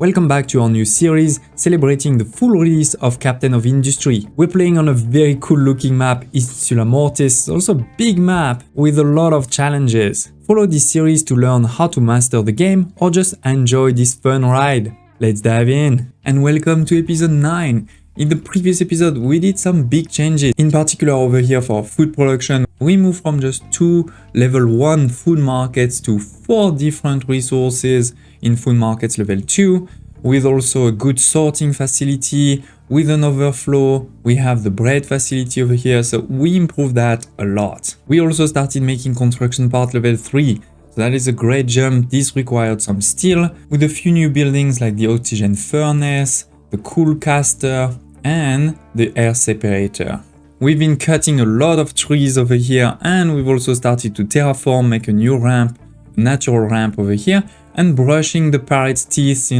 Welcome back to our new series celebrating the full release of Captain of Industry. We're playing on a very cool looking map, Insula Mortis, also a big map with a lot of challenges. Follow this series to learn how to master the game or just enjoy this fun ride. Let's dive in. And welcome to episode 9. In the previous episode, we did some big changes. In particular over here for food production, we moved from just 2 level 1 food markets to 4 different resources in food markets level 2, with also a good sorting facility, with an overflow. We have the bread facility over here, so we improved that a lot. We also started making construction part level 3. So that is a great jump. This required some steel, with a few new buildings like the oxygen furnace, the cool caster, and the air separator. We've been cutting a lot of trees over here, and we've also started to terraform, make a new ramp, natural ramp over here, and brushing the parrot's teeth,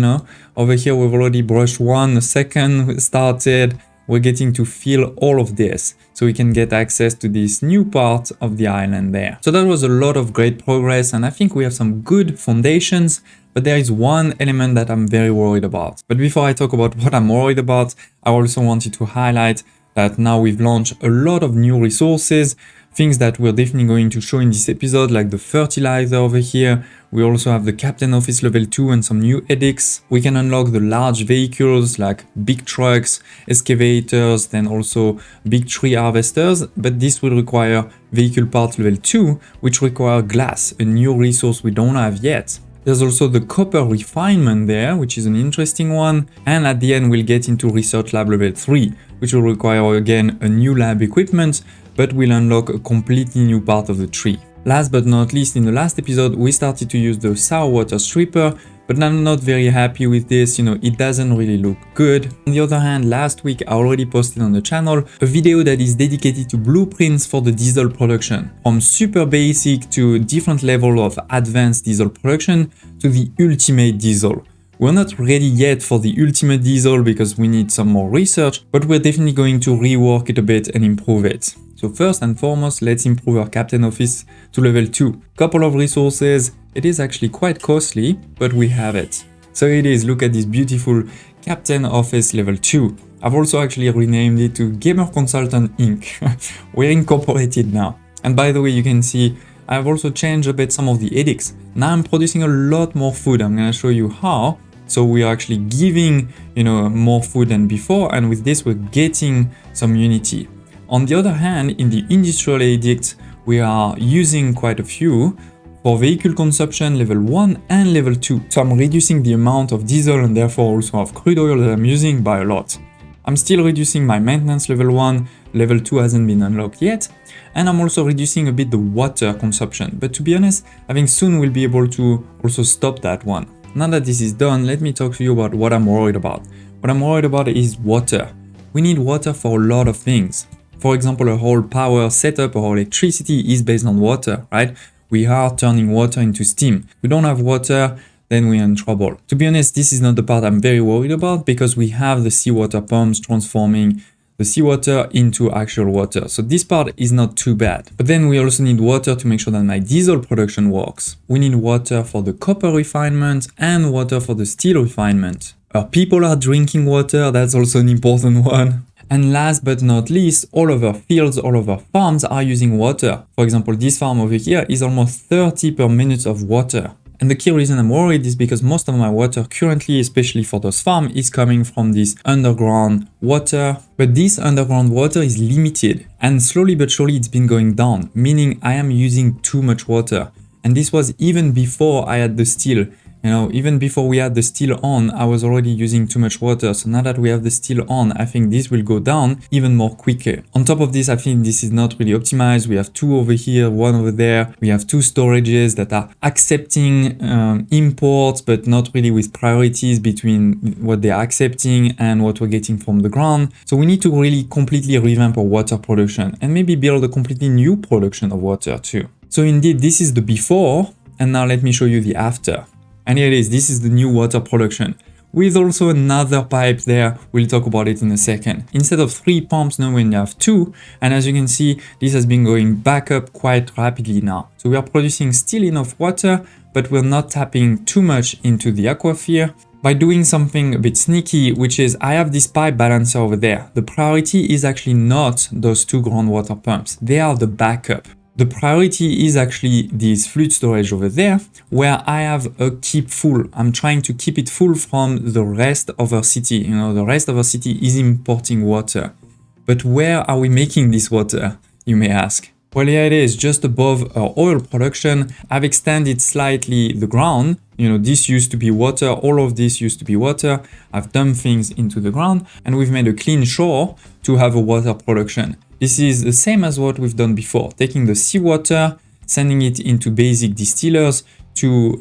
Over here we've already brushed one, a second started. We're getting to fill all of this so we can get access to this new part of the island there. So that was a lot of great progress, and I think we have some good foundations, but there is one element that I'm very worried about. But before I talk about what I'm worried about, I also wanted to highlight that now we've launched a lot of new resources, things that we're definitely going to show in this episode, like the fertilizer over here. We also have the captain office level 2 and some new edicts. We can unlock the large vehicles like big trucks, excavators, then also big tree harvesters, but this will require vehicle part level 2, which require glass, a new resource we don't have yet. There's also the copper refinement there, which is an interesting one. And at the end, we'll get into research lab level 3, which will require again a new lab equipment, but will unlock a completely new part of the tree. Last but not least, in the last episode, we started to use the sour water stripper, but I'm not very happy with this, it doesn't really look good. On the other hand, last week I already posted on the channel a video that is dedicated to blueprints for the diesel production, from super basic to different level of advanced diesel production to the ultimate diesel. We're not ready yet for the ultimate diesel because we need some more research, but we're definitely going to rework it a bit and improve it. So first and foremost, let's improve our captain office to level 2. Couple of resources. It is actually quite costly, but we have it. So it is, look at this beautiful captain office level 2. I've also actually renamed it to Gamer Consultant Inc. We're incorporated now. And by the way, you can see I've also changed a bit some of the edicts. Now I'm producing a lot more food. I'm gonna show you how. So we are actually giving, more food than before, and with this we're getting some unity. On the other hand, in the industrial edict, we are using quite a few for vehicle consumption level 1 and level 2. So I'm reducing the amount of diesel and therefore also of crude oil that I'm using by a lot. I'm still reducing my maintenance level 1, level 2 hasn't been unlocked yet, and I'm also reducing a bit the water consumption. But to be honest, I think soon we'll be able to also stop that one. Now that this is done, let me talk to you about what I'm worried about. What I'm worried about is water. We need water for a lot of things. For example, a whole power setup or electricity is based on water, right? We are turning water into steam. We don't have water, then we're in trouble. To be honest, this is not the part I'm very worried about because we have the seawater pumps transforming the seawater into actual water. So this part is not too bad. But then we also need water to make sure that my diesel production works. We need water for the copper refinement and water for the steel refinement. Our people are drinking water, that's also an important one. And last but not least, all of our fields, all of our farms are using water. For example, this farm over here is almost 30 per minute of water. And the key reason I'm worried is because most of my water currently, especially for those farms, is coming from this underground water. But this underground water is limited. And slowly but surely it's been going down, meaning I am using too much water. And this was even before I had the steel. Even before we had the steel on, I was already using too much water. So now that we have the steel on, I think this will go down even more quicker. On top of this, I think this is not really optimized. We have 2 over here, 1 over there. We have 2 storages that are accepting imports, but not really with priorities between what they are accepting and what we're getting from the ground. So we need to really completely revamp our water production and maybe build a completely new production of water too. So indeed, this is the before, and now let me show you the after. And here it is, this is the new water production. With also another pipe there, we'll talk about it in a second. Instead of 3 pumps, now we have 2. And as you can see, this has been going back up quite rapidly now. So we are producing still enough water, but we're not tapping too much into the aquifer. by doing something a bit sneaky, which is I have this pipe balancer over there. The priority is actually not those 2 groundwater pumps. They are the backup. The priority is actually this fluid storage over there, where I have a keep full. I'm trying to keep it full from the rest of our city. You know, the rest of our city is importing water. But where are we making this water, you may ask? Well, here it is, just above our oil production. I've extended slightly the ground. You know, this used to be water, all of this used to be water. I've dumped things into the ground and we've made a clean shore to have a water production. This is the same as what we've done before, taking the seawater, sending it into basic distillers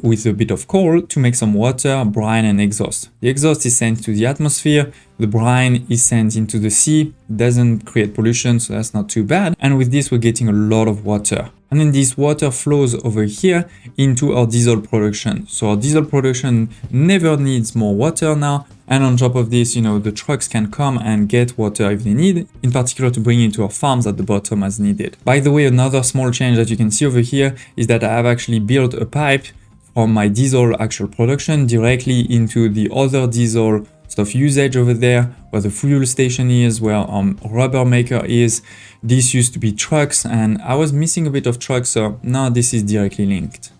with a bit of coal to make some water, brine and exhaust. The exhaust is sent to the atmosphere, the brine is sent into the sea, doesn't create pollution, so that's not too bad. And with this, we're getting a lot of water. And then this water flows over here into our diesel production. So our diesel production never needs more water now. And on top of this, you know, the trucks can come and get water if they need, in particular to bring into our farms at the bottom as needed. By the way, another small change that you can see over here is that I have actually built a pipe from my diesel actual production directly into the other diesel stuff usage over there, where the fuel station is, where rubber maker is. This used to be trucks and I was missing a bit of trucks, so now this is directly linked.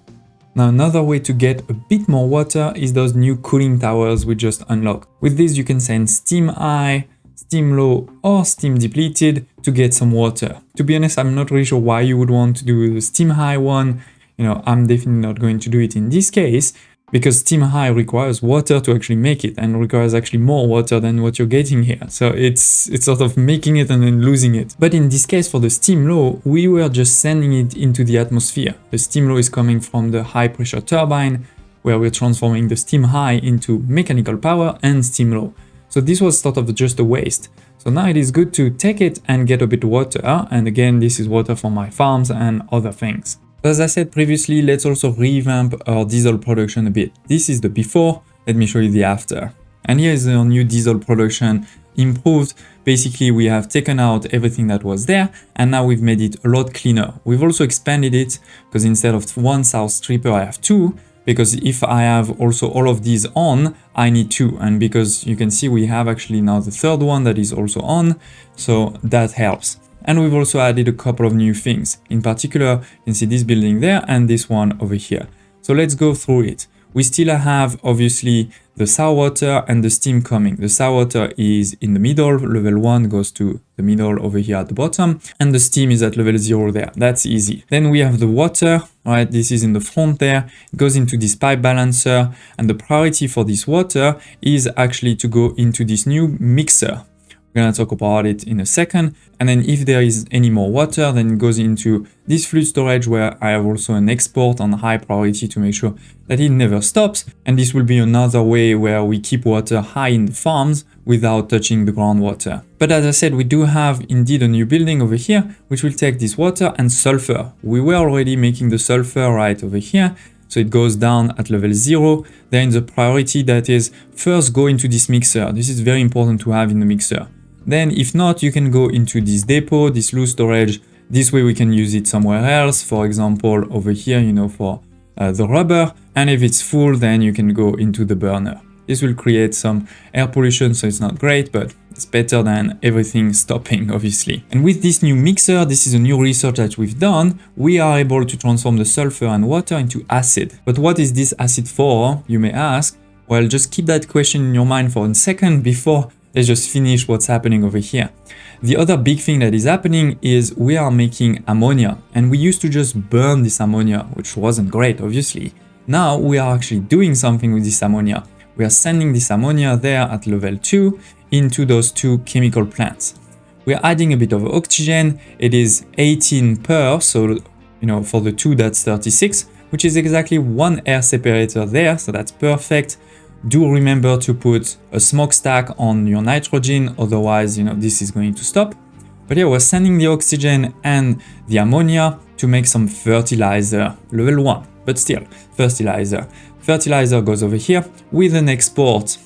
Now another way to get a bit more water is those new cooling towers we just unlocked. With this you can send steam high, steam low or steam depleted to get some water. To be honest, I'm not really sure why you would want to do the steam high one. You know, I'm definitely not going to do it in this case because steam high requires water to actually make it and requires actually more water than what you're getting here. So it's sort of making it and then losing it. But in this case for the steam low, we were just sending it into the atmosphere. The steam low is coming from the high pressure turbine where we're transforming the steam high into mechanical power and steam low. So this was sort of just a waste. So now it is good to take it and get a bit of water. And again, this is water for my farms and other things. As I said previously, let's also revamp our diesel production a bit. This is the before, let me show you the after. And here is our new diesel production improved. Basically, we have taken out everything that was there and now we've made it a lot cleaner. We've also expanded it because instead of 1 south stripper, I have 2. Because if I have also all of these on, I need 2. And because you can see we have actually now the 3rd one that is also on, so that helps. And we've also added a couple of new things. In particular, you can see this building there and this one over here. So let's go through it. We still have obviously the sour water and the steam coming. The sour water is in the middle, level 1 goes to the middle over here at the bottom, and the steam is at level 0 there. That's easy. Then we have the water, right? This is in the front there. It goes into this pipe balancer, and the priority for this water is actually to go into this new mixer. We're gonna talk about it in a second. And then if there is any more water, then it goes into this fluid storage where I have also an export on high priority to make sure that it never stops. And this will be another way where we keep water high in the farms without touching the groundwater. But as I said, we do have indeed a new building over here, which will take this water and sulfur. We were already making the sulfur right over here. So it goes down at level 0. Then the priority that is first go into this mixer. This is very important to have in the mixer. Then if not, you can go into this depot, this loose storage. This way we can use it somewhere else. For example, over here, you know, for the rubber. And if it's full, then you can go into the burner. This will create some air pollution, so it's not great, but it's better than everything stopping, obviously. And with this new mixer, this is a new research that we've done, we are able to transform the sulfur and water into acid. But what is this acid for, you may ask? Well, just keep that question in your mind for a second before let's just finish what's happening over here. The other big thing that is happening is we are making ammonia, and we used to just burn this ammonia, which wasn't great, obviously. Now we are actually doing something with this ammonia. We are sending this ammonia there at level 2 into those 2 chemical plants. We are adding a bit of oxygen. It is 18 per, so you know, for the 2 that's 36, which is exactly 1 air separator there, so that's perfect. Do remember to put a smokestack on your nitrogen, otherwise, you know, this is going to stop. But yeah, we're sending the oxygen and the ammonia to make some fertilizer, level 1, but still, fertilizer. Fertilizer goes over here with an export.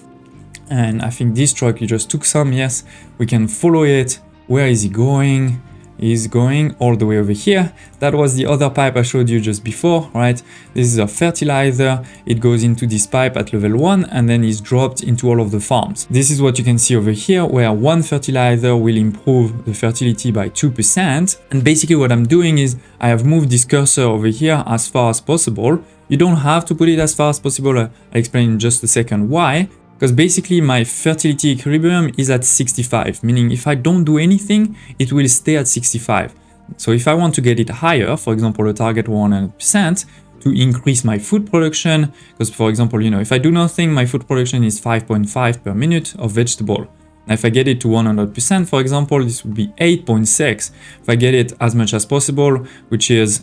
And I think this truck, you just took some, yes. We can follow it. Where is he going? is going all the way over here. That was the other pipe I showed you just before, right? This is a fertilizer. It goes into this pipe at level 1 and then is dropped into all of the farms. This is what you can see over here, where one fertilizer will improve the fertility by 2%. And basically what I'm doing is I have moved this cursor over here as far as possible. You don't have to put it as far as possible. I'll explain in just a second why. Because basically my fertility equilibrium is at 65, meaning if I don't do anything, it will stay at 65. So if I want to get it higher, for example, a target 100%, to increase my food production, because for example, if I do nothing, my food production is 5.5 per minute of vegetable. Now if I get it to 100%, for example, this would be 8.6. If I get it as much as possible, which is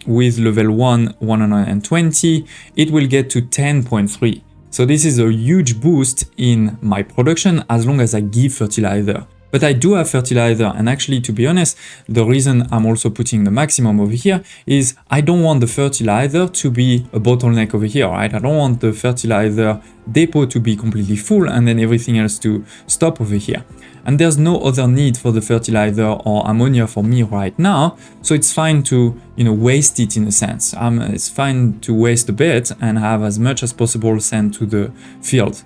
with level 1, 120, it will get to 10.3. So this is a huge boost in my production as long as I give fertilizer. But I do have fertilizer, and actually, to be honest, the reason I'm also putting the maximum over here is I don't want the fertilizer to be a bottleneck over here, right? I don't want the fertilizer depot to be completely full and then everything else to stop over here. And there's no other need for the fertilizer or ammonia for me right now, so it's fine to, waste it in a sense. It's fine to waste a bit and have as much as possible sent to the field.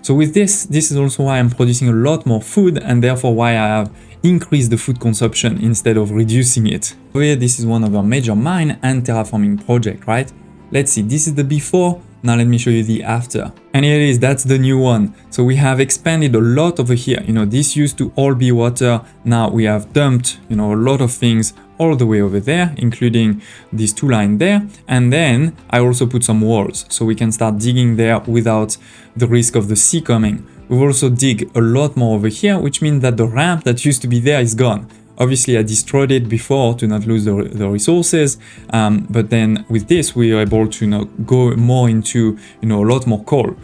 So with this is also why I'm producing a lot more food, and therefore why I have increased the food consumption instead of reducing it. So here, this is one of our major mine and terraforming project, right? Let's see, this is the before. Now let me show you the after. And here it is, that's the new one. So we have expanded a lot over here. This used to all be water. Now we have dumped, a lot of things all the way over there, including these two lines there. And then I also put some walls so we can start digging there without the risk of the sea coming. We've also dig a lot more over here, which means that the ramp that used to be there is gone. Obviously, I destroyed it before to not lose the resources, but then with this, we are able to go more into a lot more coal.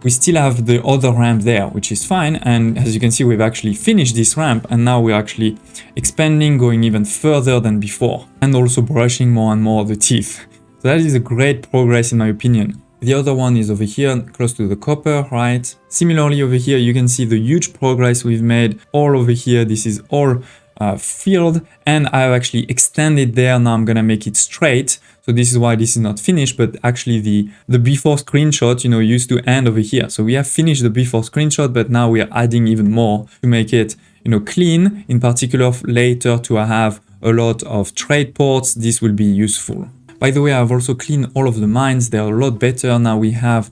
We still have the other ramp there, which is fine, and as you can see, we've actually finished this ramp, and now we're actually expanding, going even further than before, and also brushing more and more of the teeth. So that is a great progress in my opinion. The other one is over here, close to the copper, right? Similarly over here, you can see the huge progress we've made all over here. This is all field, and I've actually extended there. Now I'm gonna make it straight. So this is why this is not finished, but actually the before screenshot, used to end over here. So we have finished the before screenshot, but now we are adding even more to make it, clean. In particular, later to have a lot of trade ports, this will be useful. By the way, I've also cleaned all of the mines. They're a lot better. Now we have,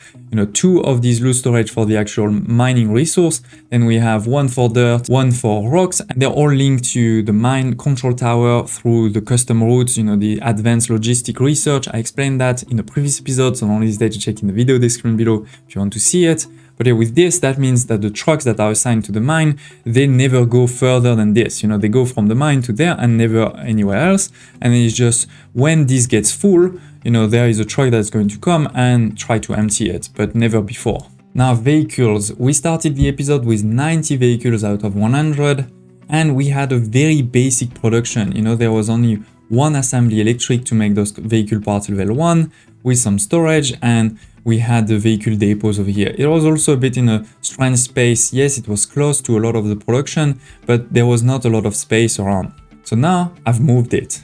2 of these loose storage for the actual mining resource. Then we have 1 for dirt, 1 for rocks, and they're all linked to the mine control tower through the custom routes, the advanced logistic research. I explained that in the previous episode, so don't hesitate to check in the video description below if you want to see it. But yeah, with this, that means that the trucks that are assigned to the mine, they never go further than this. They go from the mine to there and never anywhere else. And then it's just when this gets full, there is a truck that's going to come and try to empty it, but never before. Now, vehicles. We started the episode with 90 vehicles out of 100, and we had a very basic production. There was only 1 assembly electric to make those vehicle parts level 1 with some storage, and we had the vehicle depots over here. It was also a bit in a strange space. Yes, it was close to a lot of the production, but there was not a lot of space around. So now I've moved it.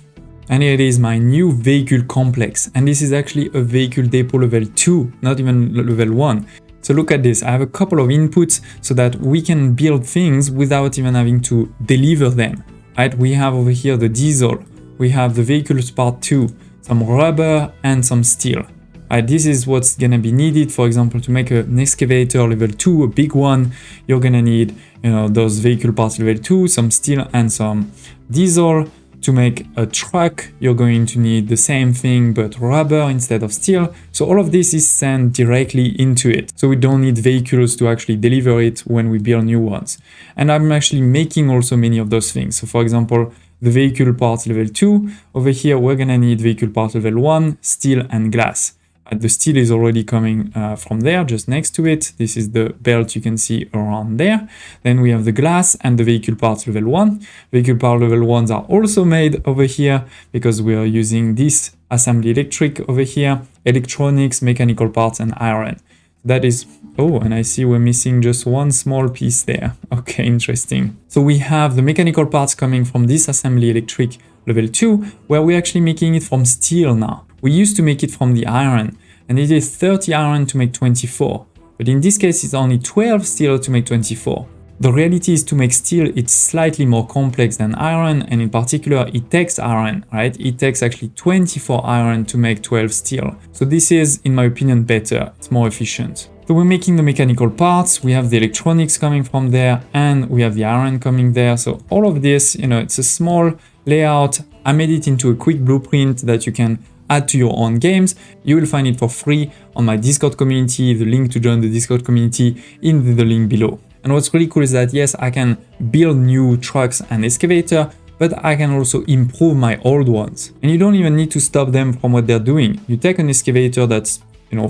And here it is, my new vehicle complex. And this is actually a vehicle depot level 2, not even level 1. So look at this, I have a couple of inputs so that we can build things without even having to deliver them. Right? We have over here the diesel, we have the vehicles part 2, some rubber and some steel. This is what's gonna be needed. For example, to make an excavator level 2, a big one, you're gonna need, those vehicle parts level 2, some steel and some diesel. To make a truck, you're going to need the same thing, but rubber instead of steel. So all of this is sent directly into it. So we don't need vehicles to actually deliver it when we build new ones. And I'm actually making also many of those things. So for example, the vehicle parts level 2, over here, we're gonna need vehicle part level 1, steel and glass. The steel is already coming from there, just next to it. This is the belt you can see around there. Then we have the glass and the vehicle parts level 1. Vehicle part level 1s are also made over here because we are using this assembly electric over here, electronics, mechanical parts, and iron. That is, oh, and I see we're missing just one small piece there. Okay, interesting. So we have the mechanical parts coming from this assembly electric level 2, where we're actually making it from steel now. We used to make it from the iron, and it is 30 iron to make 24. But in this case, it's only 12 steel to make 24. The reality is to make steel, it's slightly more complex than iron, and in particular, it takes iron, right? It takes actually 24 iron to make 12 steel. So this is, in my opinion, better. It's more efficient. So we're making the mechanical parts, we have the electronics coming from there, and we have the iron coming there. So all of this, it's a small layout. I made it into a quick blueprint that you can add to your own games. You will find it for free on my Discord community, the link to join the Discord community in the link below. And what's really cool is that yes, I can build new trucks and excavator, but I can also improve my old ones. And you don't even need to stop them from what they're doing. You take an excavator that's,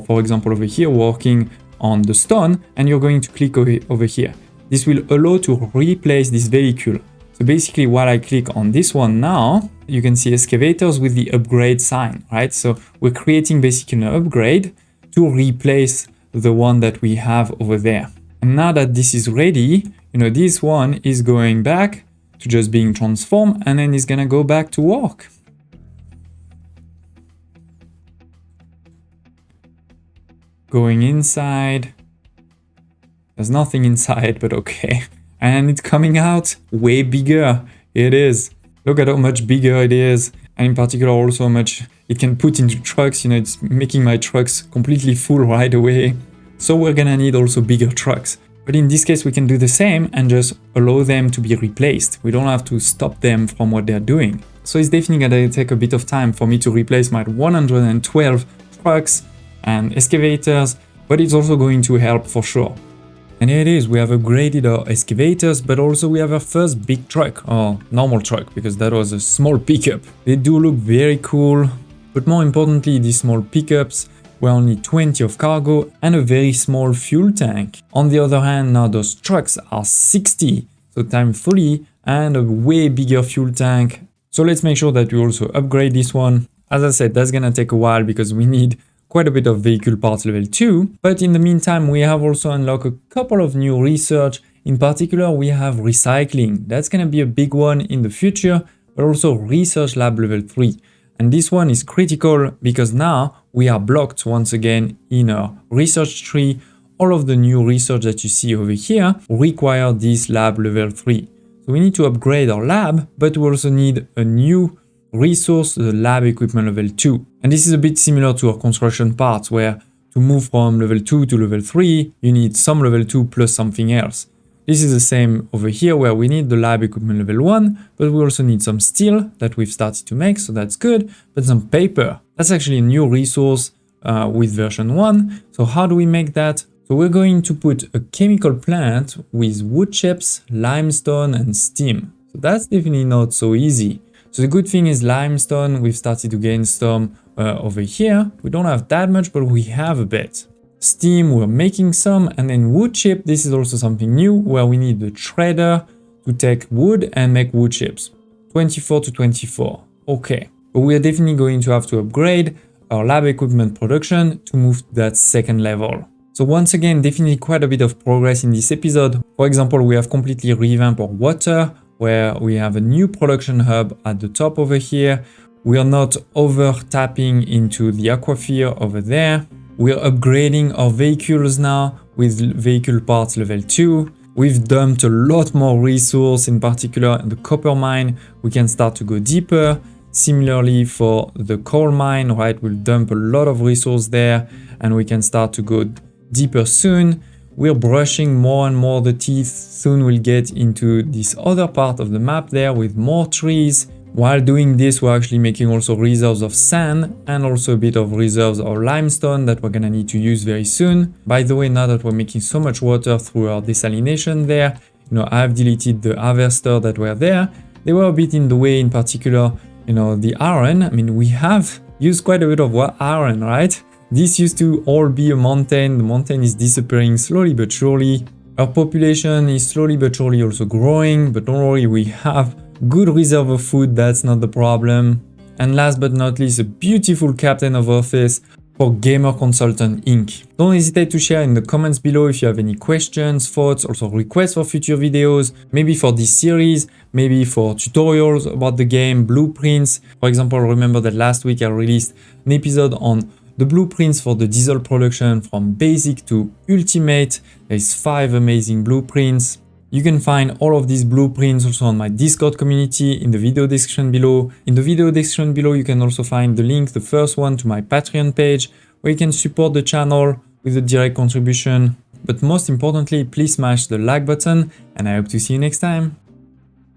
for example, over here working on the stone, and you're going to click over here. This will allow to replace this vehicle. So basically while I click on this one now, you can see excavators with the upgrade sign, right? So we're creating basically an upgrade to replace the one that we have over there. And now that this is ready, this one is going back to just being transformed, and then it's gonna go back to work. Going inside. There's nothing inside, but okay. And it's coming out way bigger. It is. Look at how much bigger it is. And in particular also how much it can put into trucks. It's making my trucks completely full right away. So we're gonna need also bigger trucks. But in this case, we can do the same and just allow them to be replaced. We don't have to stop them from what they're doing. So it's definitely gonna take a bit of time for me to replace my 112 trucks and excavators, but it's also going to help for sure. And here it is, we have upgraded our excavators, but also we have our first big truck, or normal truck, because that was a small pickup. They do look very cool, but more importantly, these small pickups were only 20 of cargo and a very small fuel tank. On the other hand, now those trucks are 60, so times 3, and a way bigger fuel tank. So let's make sure that we also upgrade this one. As I said, that's gonna take a while because we need quite a bit of vehicle parts level 2, but in the meantime we have also unlocked a couple of new research. In particular, we have recycling. That's gonna be a big one in the future, but also research lab level 3. And this one is critical because now we are blocked once again in our research tree. All of the new research that you see over here require this lab level 3. So we need to upgrade our lab, but we also need a new resource, the lab equipment level 2. And this is a bit similar to our construction parts, where to move from level 2 to level 3, you need some level 2 plus something else. This is the same over here, where we need the lab equipment level 1, but we also need some steel that we've started to make, so that's good, but some paper. That's actually a new resource with version 1. So how do we make that? So we're going to put a chemical plant with wood chips, limestone, and steam. So that's definitely not so easy. So the good thing is limestone, we've started to gain some over here. We don't have that much, but we have a bit. Steam, we're making some, and then wood chip, this is also something new, where we need the shredder to take wood and make wood chips. 24 to 24, okay. But we are definitely going to have to upgrade our lab equipment production to move to that second level. So once again, definitely quite a bit of progress in this episode. For example, we have completely revamped our water, where we have a new production hub at the top over here. We are not over tapping into the aquasphere over there. We are upgrading our vehicles now with vehicle parts level 2. We've dumped a lot more resource, in particular in the copper mine. We can start to go deeper. Similarly for the coal mine, right? We'll dump a lot of resource there and we can start to go deeper soon. We're brushing more and more the teeth. Soon we'll get into this other part of the map there with more trees. While doing this, we're actually making also reserves of sand and also a bit of reserves of limestone that we're gonna need to use very soon. By the way, now that we're making so much water through our desalination there, I've deleted the harvester that were there. They were a bit in the way, in particular, the iron. I mean, we have used quite a bit of iron, right? This used to all be a mountain. The mountain is disappearing slowly but surely. Our population is slowly but surely also growing, but don't worry, we have good reserve of food, that's not the problem. And last but not least, a beautiful captain of office. for Gamer Consultant Inc. Don't hesitate to share in the comments below if you have any questions, thoughts, also requests for future videos, maybe for this series, maybe for tutorials about the game, blueprints. For example, remember that last week I released an episode on the blueprints for the diesel production from basic to ultimate. There's 5 amazing blueprints. You can find all of these blueprints also on my Discord community in the video description below. In the video description below, you can also find the link, the first one, to my Patreon page, where you can support the channel with a direct contribution. But most importantly, please smash the like button, and I hope to see you next time.